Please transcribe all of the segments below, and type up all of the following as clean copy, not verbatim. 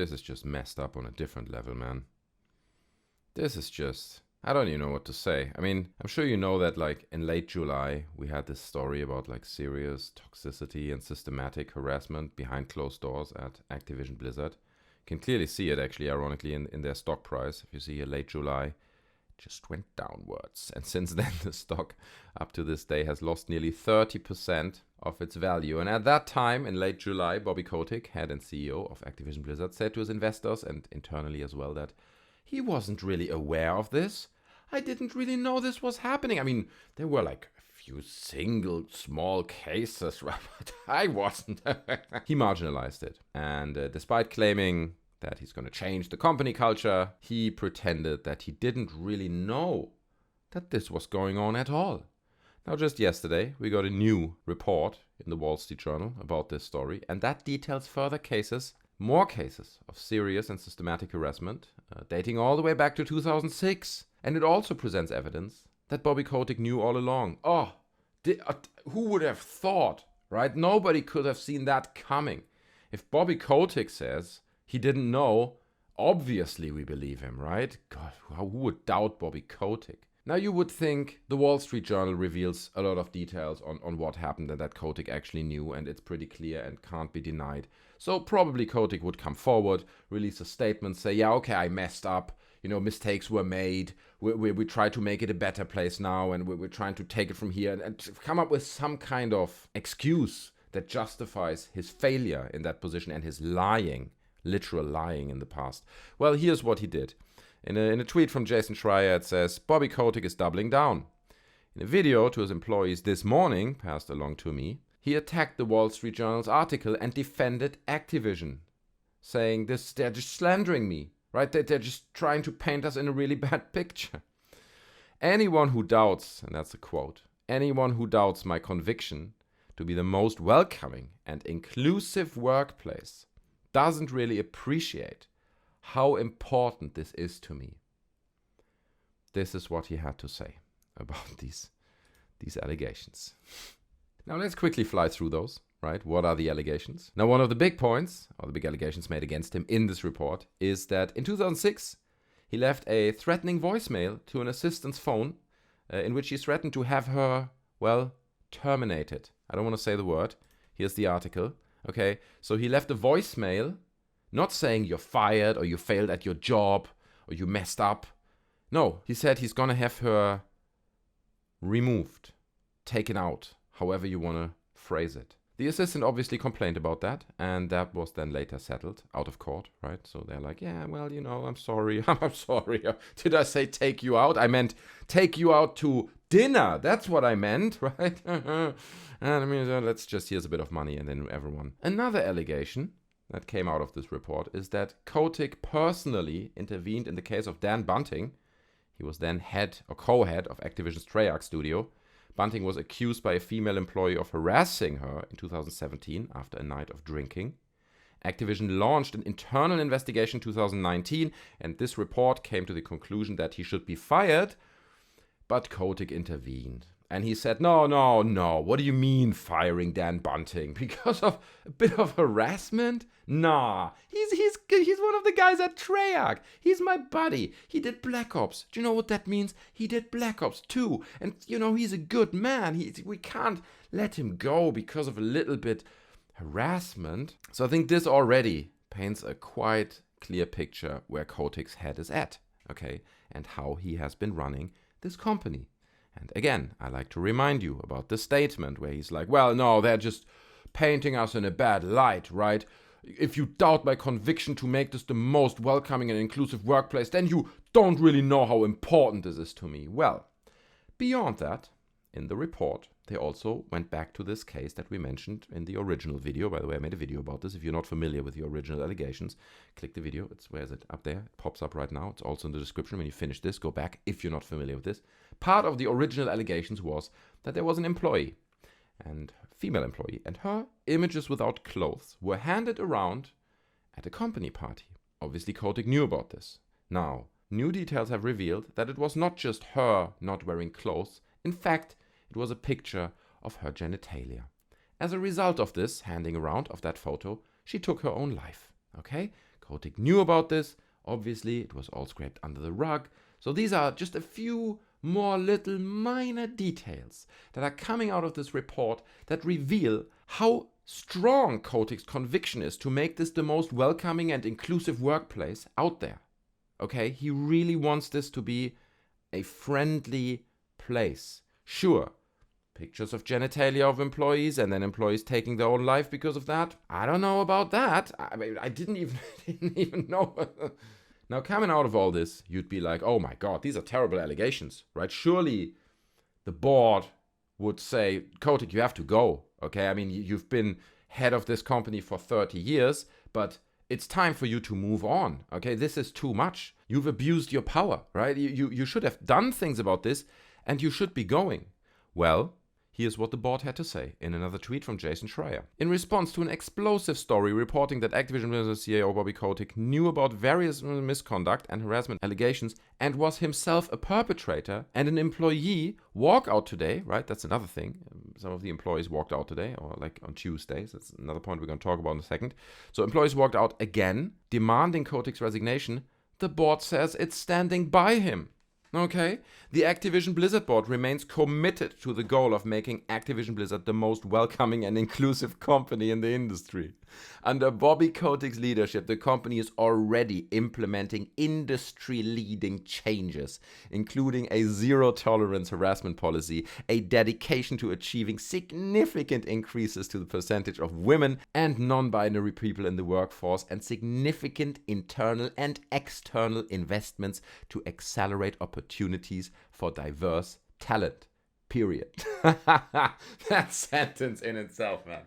This is just messed up on a different level, man. This is just... I don't even know what to say. I mean, I'm sure you know that like in late July, we had this story about like serious toxicity and systematic harassment behind closed doors at Activision Blizzard. You can clearly see it actually, ironically, in their stock price. If you see here late July, it just went downwards. And since then, the stock up to this day has lost nearly 30% of its value. And at that time, in late July, Bobby Kotick, head and CEO of Activision Blizzard, said to his investors and internally as well that he wasn't really aware of this. I didn't really know this was happening. I mean, there were like a few single small cases, right? But I wasn't. He marginalized it. And despite claiming that he's going to change the company culture, he pretended that he didn't really know that this was going on at all. Now, just yesterday, we got a new report in the Wall Street Journal about this story, and that details further cases, more cases of serious and systematic harassment, dating all the way back to 2006. And it also presents evidence that Bobby Kotick knew all along. Who would have thought, right? Nobody could have seen that coming. If Bobby Kotick says he didn't know, obviously we believe him, right? God, who would doubt Bobby Kotick? Now you would think the Wall Street Journal reveals a lot of details on what happened and that Kotick actually knew, and it's pretty clear and can't be denied. So probably Kotick would come forward, release a statement, say, yeah, okay, I messed up. You know, mistakes were made. We try to make it a better place now, and we're trying to take it from here and come up with some kind of excuse that justifies his failure in that position and his lying, literal lying in the past. Well, here's what he did. In a tweet from Jason Schreier, it says, Bobby Kotick is doubling down. In a video to his employees this morning, passed along to me, he attacked the Wall Street Journal's article and defended Activision, saying they're just slandering me. Right? They're just trying to paint us in a really bad picture. Anyone who doubts, and that's a quote, anyone who doubts my conviction to be the most welcoming and inclusive workplace doesn't really appreciate how important this is to me. This is what he had to say about these allegations. Now let's quickly fly through those. Right? What are the allegations? Now, one of the big points, or the big allegations made against him in this report, is that in 2006, he left a threatening voicemail to an assistant's phone in which he threatened to have her, well, terminated. I don't want to say the word. Here's the article. Okay, so he left a voicemail not saying you're fired or you failed at your job or you messed up. No, he said he's going to have her removed, taken out, however you want to phrase it. The assistant obviously complained about that, and that was then later settled out of court, right? So they're like, yeah, well, you know, I'm sorry. I'm sorry. Did I say take you out? I meant take you out to dinner. That's what I meant, right? And I mean, here's a bit of money and then everyone. Another allegation that came out of this report is that Kotick personally intervened in the case of Dan Bunting. He was then head or co-head of Activision's Treyarch studio. Bunting was accused by a female employee of harassing her in 2017 after a night of drinking. Activision launched an internal investigation in 2019, and this report came to the conclusion that he should be fired, but Kotick intervened. And he said, no, what do you mean firing Dan Bunting? Because of a bit of harassment? Nah, he's one of the guys at Treyarch. He's my buddy. He did Black Ops. Do you know what that means? He did Black Ops 2. And, you know, he's a good man. We can't let him go because of a little bit harassment. So I think this already paints a quite clear picture where Kotick's head is at, okay, and how he has been running this company. And again, I like to remind you about the statement where he's like, well, no, they're just painting us in a bad light, right? If you doubt my conviction to make this the most welcoming and inclusive workplace, then you don't really know how important this is to me. Well, beyond that, in the report, they also went back to this case that we mentioned in the original video. By the way, I made a video about this. If you're not familiar with the original allegations, click the video. Where is it? Up there. It pops up right now. It's also in the description. When you finish this, go back if you're not familiar with this. Part of the original allegations was that there was an employee, and female employee, and her images without clothes were handed around at a company party. Obviously, Kotick knew about this. Now, new details have revealed that it was not just her not wearing clothes. In fact, it was a picture of her genitalia. As a result of this handing around of that photo, she took her own life. Okay? Kotick knew about this. Obviously, it was all scraped under the rug. So these are just a few more little minor details that are coming out of this report that reveal how strong Kotick's conviction is to make this the most welcoming and inclusive workplace out there. Okay, he really wants this to be a friendly place. Sure, pictures of genitalia of employees and then employees taking their own life because of that. I don't know about that. I mean, I didn't even know. Now, coming out of all this, you'd be like, oh my God, these are terrible allegations, right? Surely the board would say, Kotick, you have to go, okay? I mean, you've been head of this company for 30 years, but it's time for you to move on, okay? This is too much. You've abused your power, right? You should have done things about this, and you should be going. Well, here's what the board had to say in another tweet from Jason Schreier. In response to an explosive story reporting that Activision Blizzard CEO Bobby Kotick knew about various misconduct and harassment allegations and was himself a perpetrator and an employee, Walkout today, right? That's another thing. Some of the employees walked out today, or like on Tuesdays. That's another point we're going to talk about in a second. So employees walked out again, demanding Kotick's resignation. The board says it's standing by him. Okay, the Activision Blizzard board remains committed to the goal of making Activision Blizzard the most welcoming and inclusive company in the industry. Under Bobby Kotick's leadership, the company is already implementing industry-leading changes, including a zero-tolerance harassment policy, a dedication to achieving significant increases to the percentage of women and non-binary people in the workforce, and significant internal and external investments to accelerate opportunities for diverse talent. Period. That sentence in itself, man,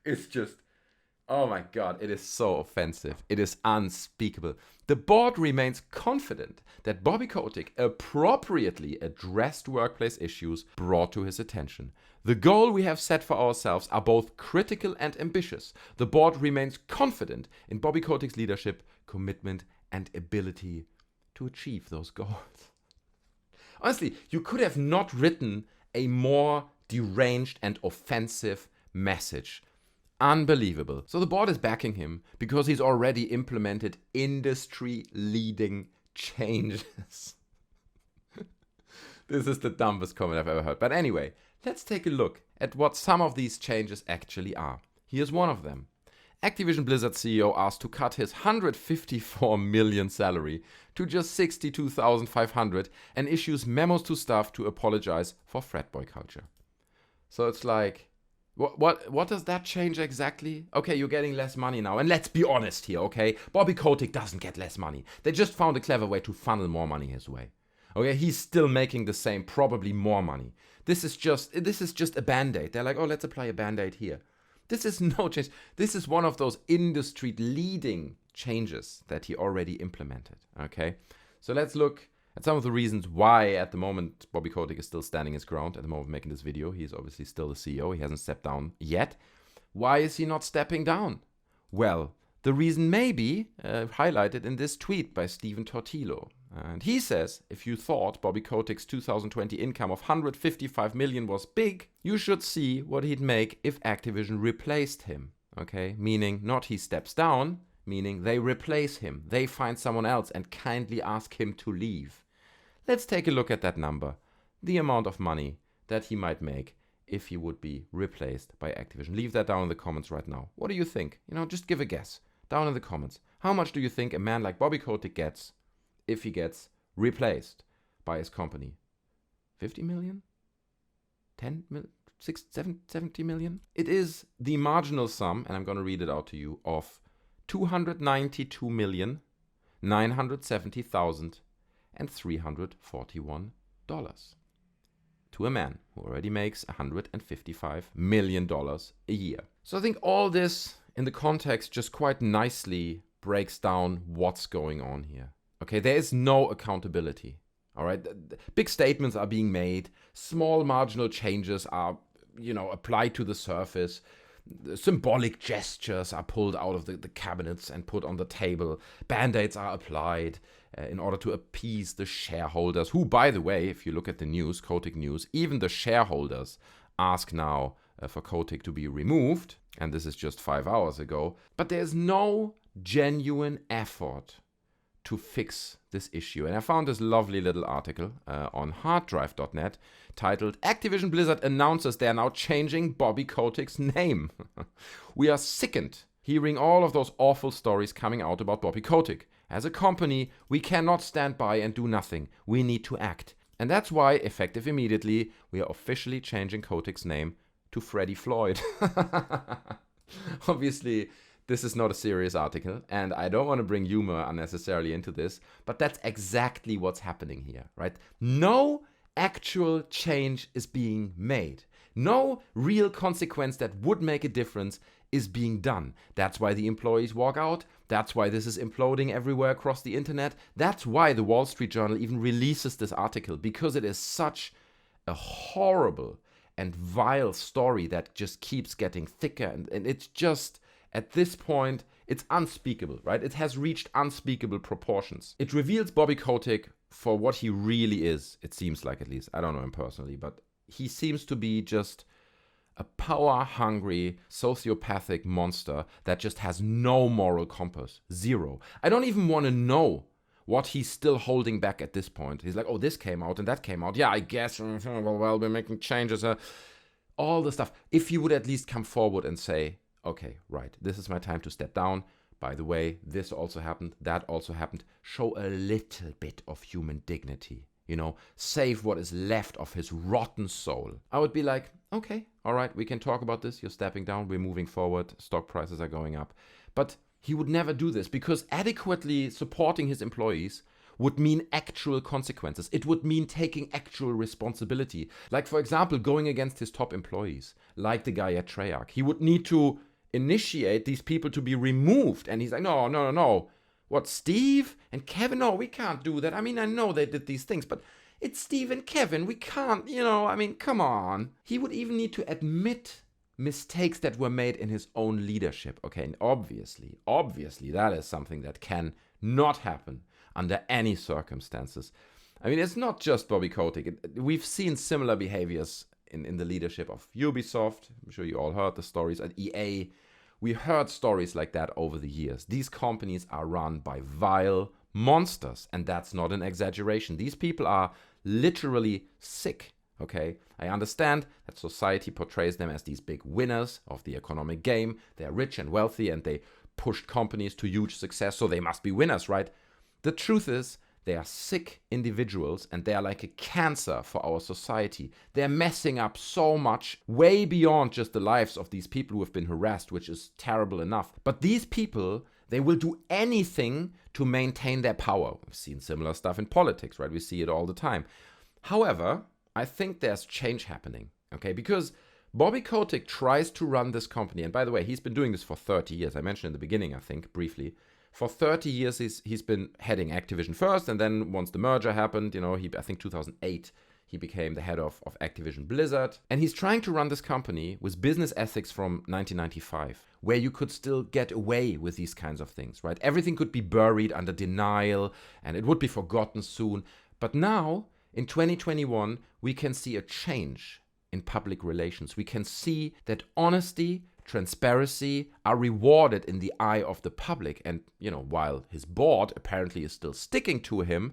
is just, oh my God, it is so offensive. It is unspeakable. The board remains confident that Bobby Kotick appropriately addressed workplace issues brought to his attention. The goal we have set for ourselves are both critical and ambitious. The board remains confident in Bobby Kotick's leadership, commitment, and ability to achieve those goals. Honestly, you could have not written a more deranged and offensive message. Unbelievable. So the board is backing him because he's already implemented industry-leading changes. This is the dumbest comment I've ever heard. But anyway, let's take a look at what some of these changes actually are. Here's one of them. Activision Blizzard CEO asked to cut his $154 million salary to just $62,500 and issues memos to staff to apologize for frat boy culture. So it's like, what does that change exactly? Okay, you're getting less money now. And let's be honest here, okay? Bobby Kotick doesn't get less money. They just found a clever way to funnel more money his way. Okay, he's still making the same, probably more money. This is just a band-aid. They're like, oh, let's apply a band-aid here. This is no change. This is one of those industry-leading changes that he already implemented, okay? So let's look at some of the reasons why, at the moment, Bobby Kotick is still standing his ground. At the moment of making this video, he's obviously still the CEO. He hasn't stepped down yet. Why is he not stepping down? Well, the reason may be highlighted in this tweet by Stephen Tortillo. And he says, if you thought Bobby Kotick's 2020 income of $155 million was big, you should see what he'd make if Activision replaced him. Okay, meaning not he steps down, meaning they replace him. They find someone else and kindly ask him to leave. Let's take a look at that number. The amount of money that he might make if he would be replaced by Activision. Leave that down in the comments right now. What do you think? Just give a guess. Down in the comments. How much do you think a man like Bobby Kotick gets if he gets replaced by his company? 50 million? 10 million? 70 million? It is the marginal sum, and I'm going to read it out to you, of $292,970,341 to a man who already makes $155 million a year. So I think all this in the context just quite nicely breaks down what's going on here. Okay, there is no accountability. All right, big statements are being made. Small marginal changes are, applied to the surface. Symbolic gestures are pulled out of the cabinets and put on the table. Band-aids are applied in order to appease the shareholders, who, by the way, if you look at the news, Kotick news, even the shareholders ask now for Kotick to be removed. and this is just 5 hours ago, but there's no genuine effort to fix this issue. And I found this lovely little article on harddrive.net titled Activision Blizzard announces they are now changing Bobby Kotick's name. We are sickened hearing all of those awful stories coming out about Bobby Kotick. As a company, we cannot stand by and do nothing. We need to act. And that's why, effective immediately, we are officially changing Kotick's name to Freddie Floyd. Obviously, this is not a serious article, and I don't want to bring humor unnecessarily into this, but that's exactly what's happening here, right? No actual change is being made. No real consequence that would make a difference is being done. That's why the employees walk out. That's why this is imploding everywhere across the internet. That's why the Wall Street Journal even releases this article, because it is such a horrible and vile story that just keeps getting thicker. And it's just, at this point, it's unspeakable, right? It has reached unspeakable proportions. It reveals Bobby Kotick for what he really is, it seems like, at least. I don't know him personally, but he seems to be just a power-hungry, sociopathic monster that just has no moral compass. Zero. I don't even want to know what he's still holding back at this point. He's like, oh, this came out and that came out. Yeah, I guess, well, we're making changes. All the stuff. If you would at least come forward and say, okay, right, this is my time to step down. By the way, this also happened, that also happened. Show a little bit of human dignity. You know, save what is left of his rotten soul. I would be like, okay, all right, we can talk about this. You're stepping down. We're moving forward. Stock prices are going up. But he would never do this, because adequately supporting his employees would mean actual consequences. It would mean taking actual responsibility. Like, for example, going against his top employees, like the guy at Treyarch. He would need to initiate these people to be removed. And he's like, no. What, Steve and Kevin? No, we can't do that. I mean, I know they did these things, but it's Steve and Kevin. We can't, come on. He would even need to admit mistakes that were made in his own leadership. Okay, and obviously, that is something that can not happen under any circumstances. I mean, it's not just Bobby Kotick. We've seen similar behaviors in the leadership of Ubisoft. I'm sure you all heard the stories at EA. We heard stories like that over the years. These companies are run by vile monsters, and that's not an exaggeration. These people are literally sick, okay? I understand that society portrays them as these big winners of the economic game. They're rich and wealthy, and they pushed companies to huge success, so they must be winners, right? The truth is, they are sick individuals, and they are like a cancer for our society. They're messing up so much, way beyond just the lives of these people who have been harassed, which is terrible enough. But these people, they will do anything to maintain their power. We've seen similar stuff in politics, right? We see it all the time. However, I think there's change happening, okay? Because Bobby Kotick tries to run this company, and by the way, he's been doing this for 30 years. I mentioned in the beginning, I think, briefly. For 30 years, he's been heading Activision first, and then once the merger happened, I think 2008, he became the head of Activision Blizzard. And he's trying to run this company with business ethics from 1995, where you could still get away with these kinds of things, right? Everything could be buried under denial, and it would be forgotten soon. But now, in 2021, we can see a change in public relations. We can see that honesty, transparency are rewarded in the eye of the public. And, while his board apparently is still sticking to him,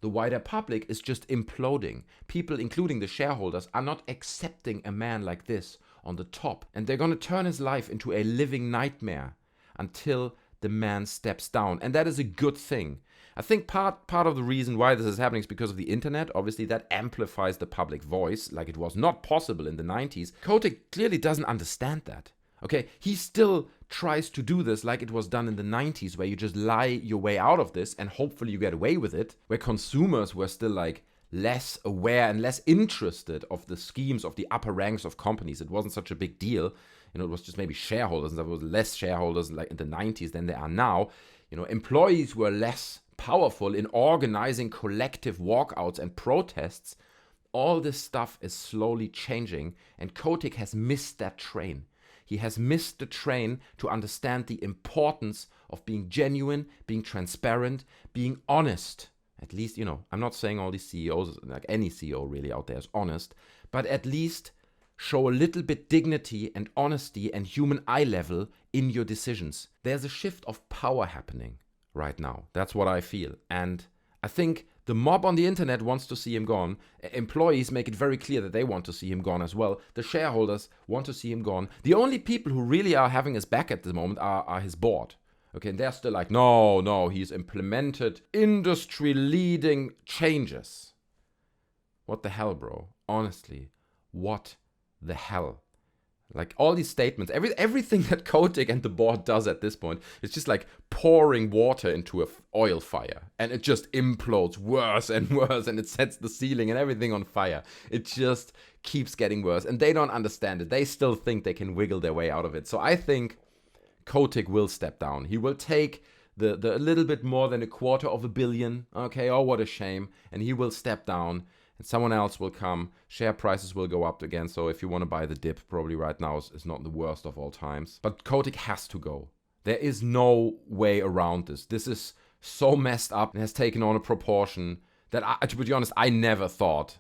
the wider public is just imploding. People, including the shareholders, are not accepting a man like this on the top. And they're going to turn his life into a living nightmare until the man steps down. And that is a good thing. I think part of the reason why this is happening is because of the internet. Obviously, that amplifies the public voice like it was not possible in the 90s. Kotick clearly doesn't understand that. Okay, he still tries to do this like it was done in the 90s, where you just lie your way out of this and hopefully you get away with it, where consumers were still like less aware and less interested of the schemes of the upper ranks of companies. It wasn't such a big deal. It was just maybe shareholders, and there was less shareholders like in the 90s than there are now. Employees were less powerful in organizing collective walkouts and protests. All this stuff is slowly changing, and Kotick has missed that train. He has missed the train to understand the importance of being genuine, being transparent, being honest. At least, I'm not saying all these CEOs, like any CEO really out there is honest, but at least show a little bit dignity and honesty and human eye level in your decisions. There's a shift of power happening right now. That's what I feel. And I think the mob on the internet wants to see him gone. Employees make it very clear that they want to see him gone as well. The shareholders want to see him gone. The only people who really are having his back at the moment are his board. Okay, and they're still like, no, he's implemented industry-leading changes. What the hell, bro? Honestly, what the hell? Like, all these statements, everything that Kotick and the board does at this point is just like pouring water into an oil fire. And it just implodes worse and worse, and it sets the ceiling and everything on fire. It just keeps getting worse. And they don't understand it. They still think they can wiggle their way out of it. So I think Kotick will step down. He will take the little bit more than $250 million. Okay, oh, what a shame. And he will step down. And someone else will come. Share prices will go up again. So if you want to buy the dip, probably right now is not the worst of all times. But Kotick has to go. There is no way around this. This is so messed up and has taken on a proportion that, to be honest, I never thought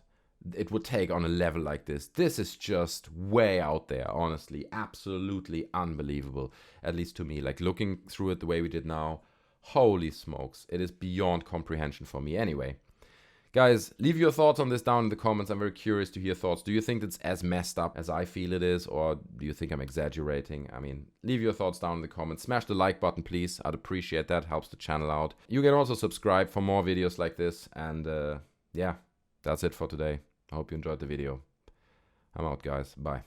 it would take on a level like this. This is just way out there, honestly. Absolutely unbelievable, at least to me. Like, looking through it the way we did now, holy smokes. It is beyond comprehension for me. Anyway. Guys, leave your thoughts on this down in the comments. I'm very curious to hear thoughts. Do you think it's as messed up as I feel it is, or do you think I'm exaggerating? I mean, leave your thoughts down in the comments. Smash the like button, please. I'd appreciate that. Helps the channel out. You can also subscribe for more videos like this. And yeah, that's it for today. I hope you enjoyed the video. I'm out, guys. Bye.